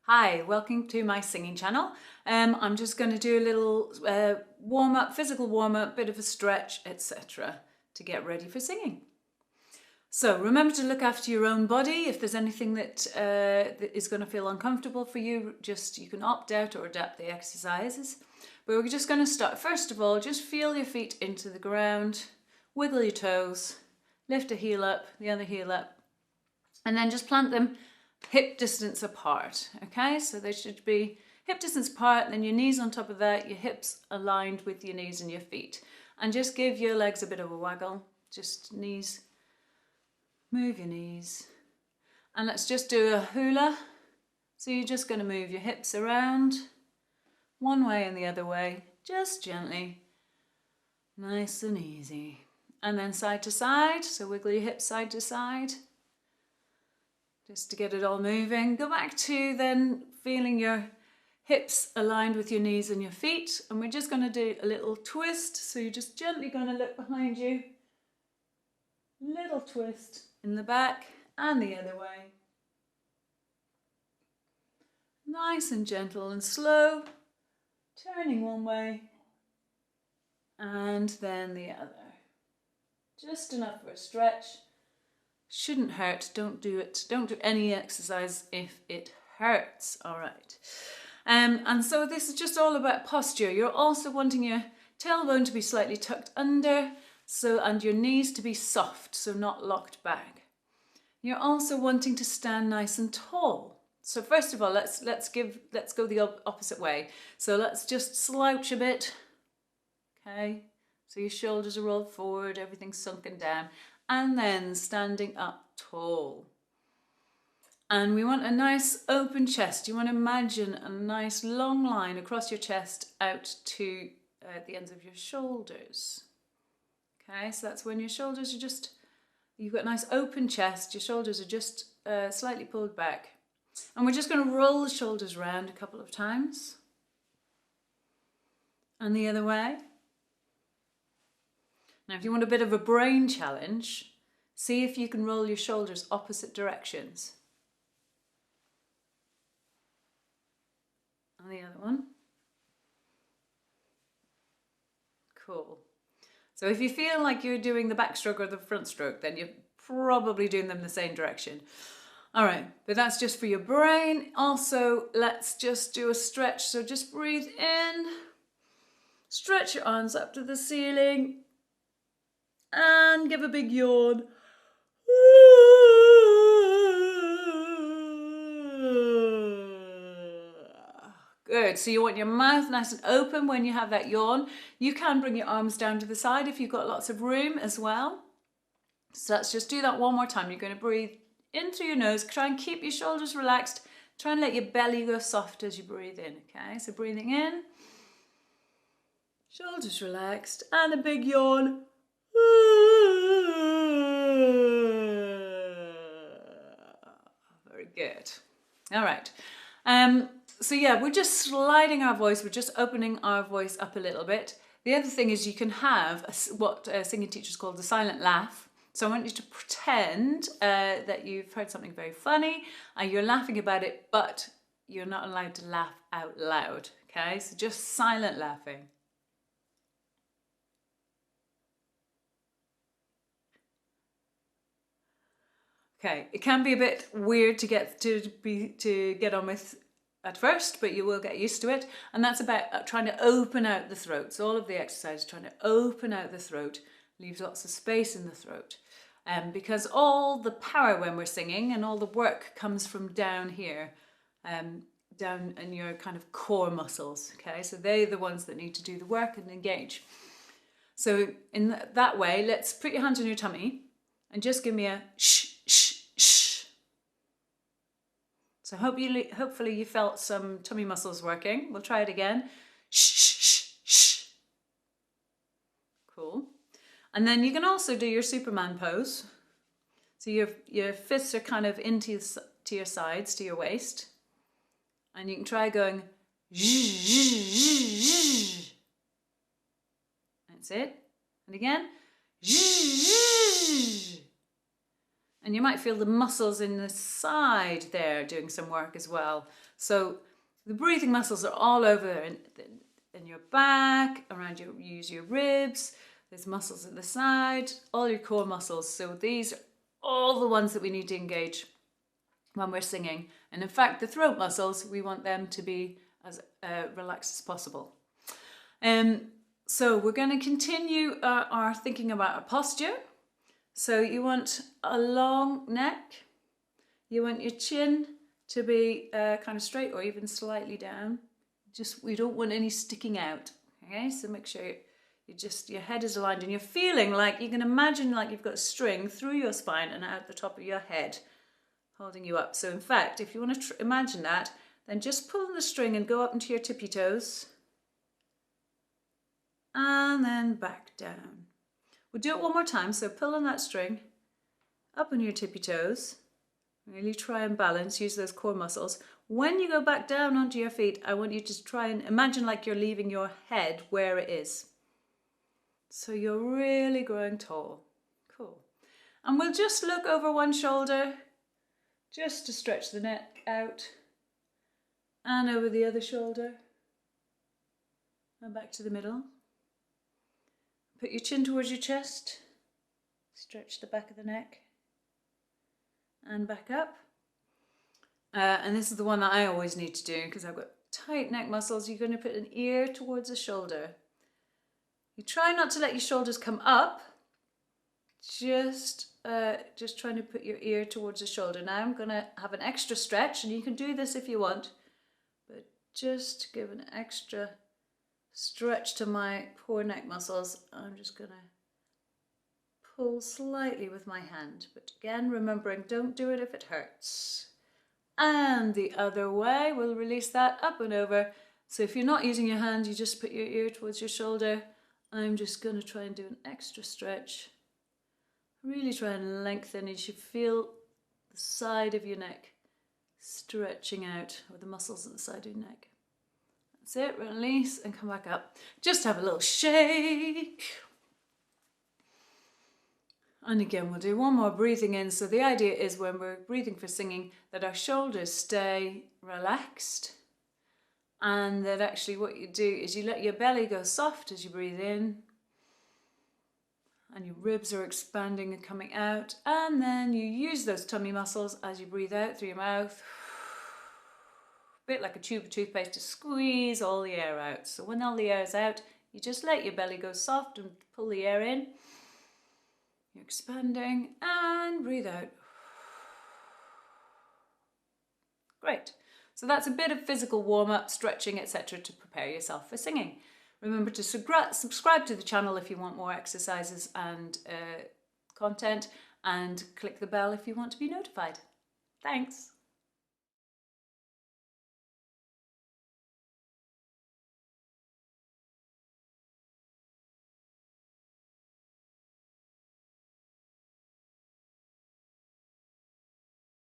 Hi, welcome to my singing channel. I'm just going to do a little warm-up, physical warm-up, bit of a stretch, etc. to get ready for singing. So remember to look after your own body. If there's anything that is going to feel uncomfortable for you, you can opt out or adapt the exercises. But we're just going to start. First of all, just feel your feet into the ground, wiggle your toes, lift a heel up, the other heel up, and then just plant them hip distance apart. Okay, so they should be hip distance apart, and then your knees on top of that, your hips aligned with your knees and your feet. And just give your legs a bit of a waggle. Just knees, move your knees. And let's just do a hula. So you're just going to move your hips around one way and the other way, just gently, nice and easy. And then side to side, so wiggle your hips side to side, just to get it all moving. Go back to then feeling your hips aligned with your knees and your feet, and we're just going to do a little twist. So you're just gently going to look behind you, little twist in the back and the other way. Nice and gentle and slow, turning one way and then the other. Just enough for a stretch. Shouldn't hurt. Don't do it. Don't do any exercise if it hurts. All right. And so this is just all about posture. You're also wanting your tailbone to be slightly tucked under, and your knees to be soft, so not locked back. You're also wanting to stand nice and tall. So first of all, let's go the opposite way. So let's just slouch a bit. Okay. So your shoulders are rolled forward, everything's sunken down, and then standing up tall. And we want a nice open chest. You want to imagine a nice long line across your chest out to the ends of your shoulders. Okay, so that's when your shoulders are just, you've got a nice open chest, your shoulders are just slightly pulled back. And we're just going to roll the shoulders around a couple of times. And the other way. Now, if you want a bit of a brain challenge, see if you can roll your shoulders opposite directions. And the other one. Cool. So if you feel like you're doing the backstroke or the front stroke, then you're probably doing them the same direction. All right, but that's just for your brain. Also, let's just do a stretch. So just breathe in, stretch your arms up to the ceiling, and give a big yawn. Good, so you want your mouth nice and open when you have that yawn. You can bring your arms down to the side if you've got lots of room as well. So let's just do that one more time. You're going to breathe in through your nose, try and keep your shoulders relaxed, try and let your belly go soft as you breathe in, okay? So breathing in, shoulders relaxed, and a big yawn. Very good. All right. So yeah, we're just sliding our voice. We're just opening our voice up a little bit. The other thing is you can have what singing teachers call the silent laugh. So I want you to pretend that you've heard something very funny and you're laughing about it, but you're not allowed to laugh out loud. Okay, so just silent laughing. Okay, it can be a bit weird to get on with at first, but you will get used to it. And that's about trying to open out the throat. So all of the exercise, trying to open out the throat, leaves lots of space in the throat. Because all the power when we're singing and all the work comes from down here, down in your kind of core muscles. Okay, so they're the ones that need to do the work and engage. So in that way, let's put your hands on your tummy and just give me a shh, shh, shh. So hopefully you felt some tummy muscles working. We'll try it again. Shh, shh, shh, shh. Cool. And then you can also do your Superman pose. So your fists are kind of into your sides, to your waist. And you can try going zh, zh, zh, zh. That's it. And again. Zh, zh. And you might feel the muscles in the side there doing some work as well. So the breathing muscles are all over in your back, around your ribs. There's muscles at the side, all your core muscles. So these are all the ones that we need to engage when we're singing. And in fact, the throat muscles, we want them to be as relaxed as possible. So we're going to continue our thinking about our posture. So you want a long neck. You want your chin to be kind of straight or even slightly down. We don't want any sticking out. Okay, so make sure your head is aligned and you're feeling like, you can imagine like you've got a string through your spine and out the top of your head, holding you up. So in fact, if you want to imagine that, then just pull the string and go up into your tippy toes. And then back down. We'll do it one more time. So pull on that string, up on your tippy toes. Really try and balance, use those core muscles. When you go back down onto your feet, I want you to try and imagine like you're leaving your head where it is. So you're really growing tall. Cool. And we'll just look over one shoulder, just to stretch the neck out. And over the other shoulder. And back to the middle. Put your chin towards your chest. Stretch the back of the neck. And back up. And this is the one that I always need to do because I've got tight neck muscles. You're going to put an ear towards a shoulder. You try not to let your shoulders come up. Just trying to put your ear towards the shoulder. Now I'm going to have an extra stretch, and you can do this if you want, but just give an extra stretch to my core neck muscles. I'm just going to pull slightly with my hand, but again, remembering, don't do it if it hurts. And the other way, we'll release that up and over. So if you're not using your hand, you just put your ear towards your shoulder. I'm just going to try and do an extra stretch. Really try and lengthen as you feel the side of your neck stretching out, or the muscles at the side of your neck. That's it, release and come back up. Just have a little shake. And again, we'll do one more breathing in. So the idea is when we're breathing for singing that our shoulders stay relaxed, and that actually what you do is you let your belly go soft as you breathe in, and your ribs are expanding and coming out, and then you use those tummy muscles as you breathe out through your mouth, a bit like a tube of toothpaste, to squeeze all the air out. So when all the air is out, you just let your belly go soft and pull the air in. You're expanding and breathe out. Great. So that's a bit of physical warm-up, stretching, etc. to prepare yourself for singing. Remember to subscribe to the channel if you want more exercises and content, and click the bell if you want to be notified. Thanks.